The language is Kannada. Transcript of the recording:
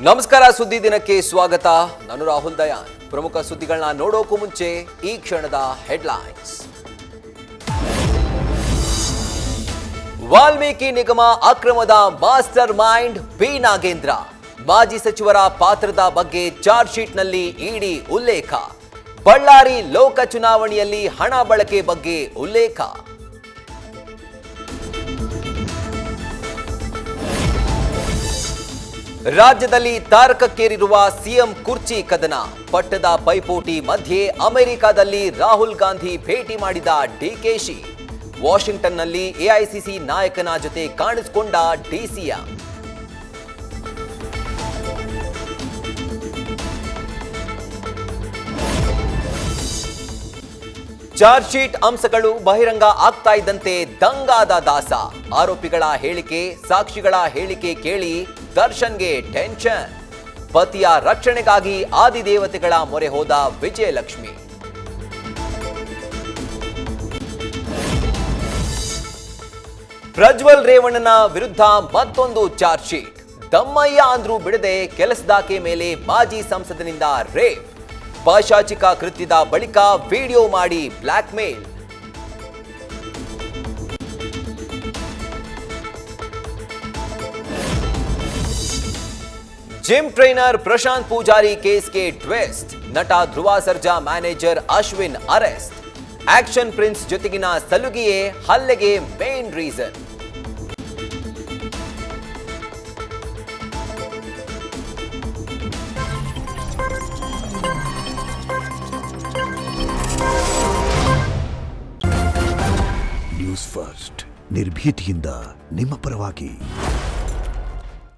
ನಮಸ್ಕಾರ ಸುದ್ದಿ ದಿನಕ್ಕೆ ಸ್ವಾಗತ. ನಾನು ರಾಹುಲ್ ದಯಾನ್. ಪ್ರಮುಖ ಸುದ್ದಿಗಳನ್ನ ನೋಡೋಕು ಮುಂಚೆ ಈ ಕ್ಷಣದ ಹೆಡ್ಲೈನ್ಸ್. ವಾಲ್ಮೀಕಿ ನಿಗಮ ಅಕ್ರಮದ ಮಾಸ್ಟರ್ ಮೈಂಡ್ ಬಿ ನಾಗೇಂದ್ರ. ಮಾಜಿ ಸಚಿವರ ಪಾತ್ರದ ಬಗ್ಗೆ ಚಾರ್ಜ್ ಶೀಟ್ನಲ್ಲಿ ಇಡಿ ಉಲ್ಲೇಖ. ಬಳ್ಳಾರಿ ಲೋಕ ಚುನಾವಣೆಯಲ್ಲಿ ಹಣ ಬಳಕೆ ಬಗ್ಗೆ ಉಲ್ಲೇಖ. ರಾಜ್ಯದಲ್ಲಿ ತಾರಕಕ್ಕೇರಿರುವ ಸಿಎಂ ಕುರ್ಚಿ ಕದನ. ಪಟ್ಟದ ಪೈಪೋಟಿ ಮಧ್ಯೆ ಅಮೆರಿಕದಲ್ಲಿ ರಾಹುಲ್ ಗಾಂಧಿ ಭೇಟಿ ಮಾಡಿದ ಡಿಕೆಶಿ. ವಾಷಿಂಗ್ಟನ್ನಲ್ಲಿ ಎಐಸಿಸಿ ನಾಯಕನ ಜೊತೆ ಕಾಣಿಸಿಕೊಂಡ ಡಿಸಿಎಂ. ಚಾರ್ಜ್ ಶೀಟ್ ಅಂಶಗಳು ಬಹಿರಂಗ ಆಗ್ತಾ ಇದ್ದಂತೆ ದಂಗಾದ ದಾಸ. ಆರೋಪಿಗಳ ಹೇಳಿಕೆ, ಸಾಕ್ಷಿಗಳ ಹೇಳಿಕೆ ಕೇಳಿ ದರ್ಶನ್ಗೆ ಟೆನ್ಷನ್. ಪತಿಯ ರಕ್ಷಣೆಗಾಗಿ ಆದಿದೇವತೆಗಳ ಮೊರೆ ಹೋದ ವಿಜಯಲಕ್ಷ್ಮಿ. ಪ್ರಜ್ವಲ್ ರೇವಣ್ಣನ ವಿರುದ್ಧ ಮತ್ತೊಂದು ಚಾರ್ಜ್ ಶೀಟ್. ದಮ್ಮಯ್ಯ ಅಂದ್ರೂ ಬಿಡದೆ ಕೆಲಸದಾಕೆ ಮೇಲೆ ಮಾಜಿ ಸಂಸದನಿಂದ ರೇಪ್. ಪೈಶಾಚಿಕ ಕೃತ್ಯದ ಬಳಿಕ ವಿಡಿಯೋ ಮಾಡಿ blackmail. Gym trainer Prashanth Poojari ಕೇಸ್ಗೆ ಟ್ವಿಸ್ಟ್. ನಟ Dhruva Sarja manager Ashwin arrest. Action prince ಜೊತೆಗಿನ ಸಲುಗೆಯೇ ಹಲ್ಲೆಗೆ ಮೇನ್ ರೀಸನ್. ನ್ಯೂಸ್ ಫಸ್ಟ್, ನಿರ್ಭೀತಿಯಿಂದ ನಿಮ್ಮ ಪರವಾಗಿ.